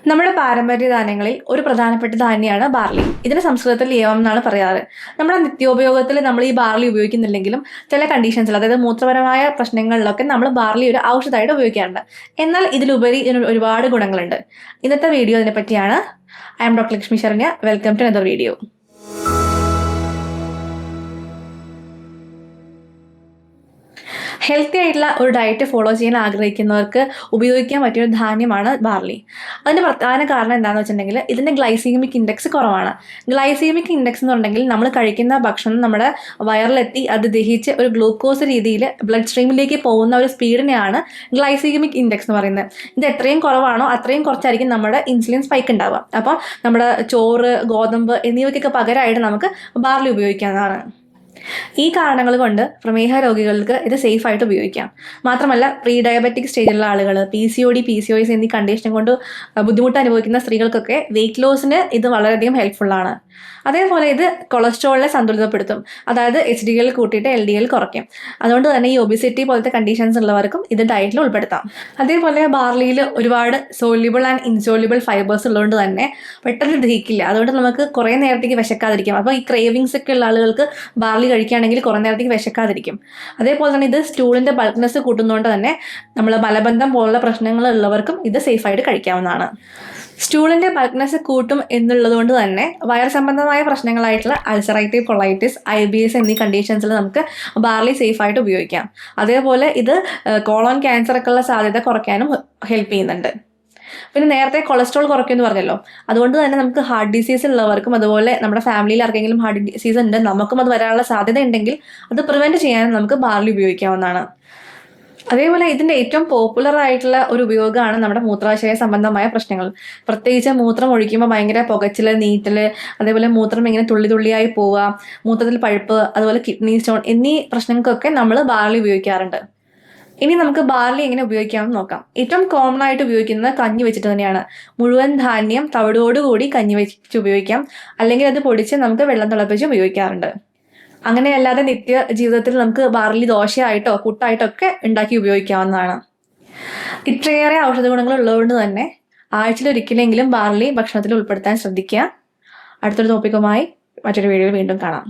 നമ്മുടെ പാരമ്പര്യ ധാന്യങ്ങളിൽ ഒരു പ്രധാനപ്പെട്ട ധാന്യമാണ് ബാർലി. ഇതിന് സംസ്കൃതത്തിൽ യവം എന്നാണ് പറയാറ്. നമ്മുടെ നിത്യോപയോഗത്തിൽ നമ്മൾ ഈ ബാർലി ഉപയോഗിക്കുന്നില്ലെങ്കിലും ചില കണ്ടീഷൻസിൽ, അതായത് മൂത്രപരമായ പ്രശ്നങ്ങളിലൊക്കെ നമ്മൾ ബാർലി ഒരു ഔഷധമായിട്ട് ഉപയോഗിക്കാറുണ്ട്. എന്നാൽ ഇതിലുപരി ഇതിന് ഒരുപാട് ഗുണങ്ങളുണ്ട്. ഇന്നത്തെ വീഡിയോ ഇതിനെ പറ്റിയാണ്. I am doctor Lakshmi Saranya. Welcome to another video. Healthy ആയിട്ടുള്ള ഒരു ഡയറ്റ് ഫോളോ ചെയ്യാൻ ആഗ്രഹിക്കുന്നവർക്ക് ഉപയോഗിക്കാൻ പറ്റിയൊരു ധാന്യമാണ് ബാർലി. അതിൻ്റെ പ്രധാന കാരണം എന്താണെന്ന് വെച്ചിട്ടുണ്ടെങ്കിൽ ഇതിൻ്റെ ഗ്ലൈസീമിക് ഇൻഡെക്സ് കുറവാണ്. ഗ്ലൈസീമിക് ഇൻഡെക്സ് എന്ന് പറഞ്ഞെങ്കിൽ നമ്മൾ കഴിക്കുന്ന ഭക്ഷണം നമ്മുടെ വയറിലെത്തി അത് ദഹിച്ച് ഒരു ഗ്ലൂക്കോസ് രീതിയിൽ ബ്ലഡ് സ്ട്രീമിലേക്ക് പോകുന്ന ഒരു സ്പീഡിനെയാണ് ഗ്ലൈസീമിക് ഇൻഡെക്സ് എന്ന് പറയുന്നത്. ഇത് എത്രയും കുറവാണോ അത്രയും കുറച്ചായിരിക്കും നമ്മുടെ ഇൻസുലിൻ സ്പൈക്ക് ഉണ്ടാവുക. അപ്പോൾ നമ്മുടെ ചോറ്, ഗോതമ്പ് എന്നിവയ്ക്കൊക്കെ പകരമായിട്ട് നമുക്ക് ബാർലി ഉപയോഗിക്കാവുന്നതാണ്. ഈ കാരണങ്ങൾ കൊണ്ട് പ്രമേഹ രോഗികൾക്ക് ഇത് സേഫ് ആയിട്ട് ഉപയോഗിക്കാം. മാത്രമല്ല, പ്രീ ഡയബറ്റിക് സ്റ്റേജിലുള്ള ആളുകൾ, PCOD, PCOS എന്നീ കണ്ടീഷൻ കൊണ്ട് ബുദ്ധിമുട്ട് അനുഭവിക്കുന്ന സ്ത്രീകൾക്കൊക്കെ വെയിറ്റ് ലോസിന് ഇത് വളരെയധികം ഹെൽപ്ഫുള്ളാണ്. അതേപോലെ ഇത് കൊളസ്ട്രോളിനെ സന്തുലിതപ്പെടുത്തും. അതായത് HDL കൂട്ടിയിട്ട് LDL കുറയ്ക്കും. അതുകൊണ്ട് തന്നെ ഈ ഒബിസിറ്റി പോലത്തെ കണ്ടീഷൻസ് ഉള്ളവർക്കും ഇത് ഡയറ്റിൽ ഉൾപ്പെടുത്താം. അതേപോലെ ബാർലിയിൽ ഒരുപാട് സോല്യൂബിൾ ആൻഡ് ഇൻസോല്യൂബിൾ ഫൈബേഴ്സ് ഉള്ളതുകൊണ്ട് തന്നെ പെട്ടെന്ന് ദഹിക്കില്ല. അതുകൊണ്ട് നമുക്ക് കുറേ നേരത്തേക്ക് വിശക്കാതിരിക്കാം. അപ്പോൾ ഈ ക്രേവിങ്സ് ഒക്കെ ഉള്ള ആളുകൾക്ക് ബാർലി കഴിക്കുകയാണെങ്കിൽ കുറേ നേരത്തേക്ക് വിശക്കാതിരിക്കും. അതേപോലെ തന്നെ ഇത് സ്റ്റൂളിൻ്റെ ബൾക്ക്നെസ് കൂട്ടുന്നതുകൊണ്ട് തന്നെ നമ്മൾ മലബന്ധം പോലുള്ള പ്രശ്നങ്ങൾ ഉള്ളവർക്കും ഇത് സേഫായിട്ട് കഴിക്കാവുന്നതാണ്. സ്റ്റൂളിൻ്റെ ബൾക്ക്നെസ് കൂട്ടും എന്നുള്ളത് കൊണ്ട് തന്നെ വയർ സംബന്ധമായ പ്രശ്നങ്ങളായിട്ടുള്ള അൾസറേറ്റീവ് കൊളൈറ്റിസ്, IBS എന്നീ കണ്ടീഷൻസിൽ നമുക്ക് ബാർലി സേഫായിട്ട് ഉപയോഗിക്കാം. അതേപോലെ ഇത് കോളോൺ ക്യാൻസറൊക്കെ ഉള്ള സാധ്യത കുറയ്ക്കാനും ഹെൽപ്പ് ചെയ്യുന്നുണ്ട്. പിന്നെ നേരത്തെ കൊളസ്ട്രോൾ കുറയ്ക്കുമെന്ന് പറഞ്ഞല്ലോ, അതുകൊണ്ട് തന്നെ നമുക്ക് ഹാർട്ട് ഡിസീസ് ഉള്ളവർക്കും അതുപോലെ നമ്മുടെ ഫാമിലിയിൽ ആർക്കെങ്കിലും ഹാർട്ട് ഡിസീസ് ഉണ്ട്, നമുക്കും അത് വരാനുള്ള സാധ്യത ഉണ്ടെങ്കിൽ അത് പ്രിവെൻറ്റ് ചെയ്യാനും നമുക്ക് ബാർലി ഉപയോഗിക്കാവുന്നതാണ്. അതേപോലെ ഇതിൻ്റെ ഏറ്റവും പോപ്പുലർ ആയിട്ടുള്ള ഒരു ഉപയോഗമാണ് നമ്മുടെ മൂത്രാശയ സംബന്ധമായ പ്രശ്നങ്ങൾ. പ്രത്യേകിച്ച് മൂത്രം ഒഴിക്കുമ്പോൾ ഭയങ്കര പുകച്ചിൽ, നീറ്റൽ, അതേപോലെ മൂത്രം ഇങ്ങനെ തുള്ളിയായി പോവുക, മൂത്രത്തിൽ പഴുപ്പ്, അതുപോലെ കിഡ്നി സ്റ്റോൺ എന്നീ പ്രശ്നങ്ങൾക്കൊക്കെ നമ്മൾ ബാർലി ഉപയോഗിക്കാറുണ്ട്. ഇനി നമുക്ക് ബാർലി എങ്ങനെ ഉപയോഗിക്കാമെന്ന് നോക്കാം. ഏറ്റവും കോമൺ ആയിട്ട് ഉപയോഗിക്കുന്നത് കഞ്ഞി വെച്ചിട്ട് തന്നെയാണ്. മുഴുവൻ ധാന്യം തവിടോടുകൂടി കഞ്ഞി വെച്ച് ഉപയോഗിക്കാം, അല്ലെങ്കിൽ അത് പൊടിച്ച് നമുക്ക് വെള്ളം തിളപ്പിച്ച് ഉപയോഗിക്കാറുണ്ട്. അങ്ങനെയല്ലാതെ നിത്യ ജീവിതത്തിൽ നമുക്ക് ബാർലി ദോശയായിട്ടോ പുട്ടായിട്ടോ ഒക്കെ ഉണ്ടാക്കി ഉപയോഗിക്കാവുന്നതാണ്. ഇത്രയേറെ ഔഷധ ഗുണങ്ങൾ ഉള്ളതുകൊണ്ട് തന്നെ ആഴ്ചയിൽ ഒരിക്കലെങ്കിലും ബാർലി ഭക്ഷണത്തിൽ ഉൾപ്പെടുത്താൻ ശ്രദ്ധിക്കുക. അടുത്തൊരു ടോപ്പിക്കുമായി മറ്റൊരു വീഡിയോയിൽ വീണ്ടും കാണാം.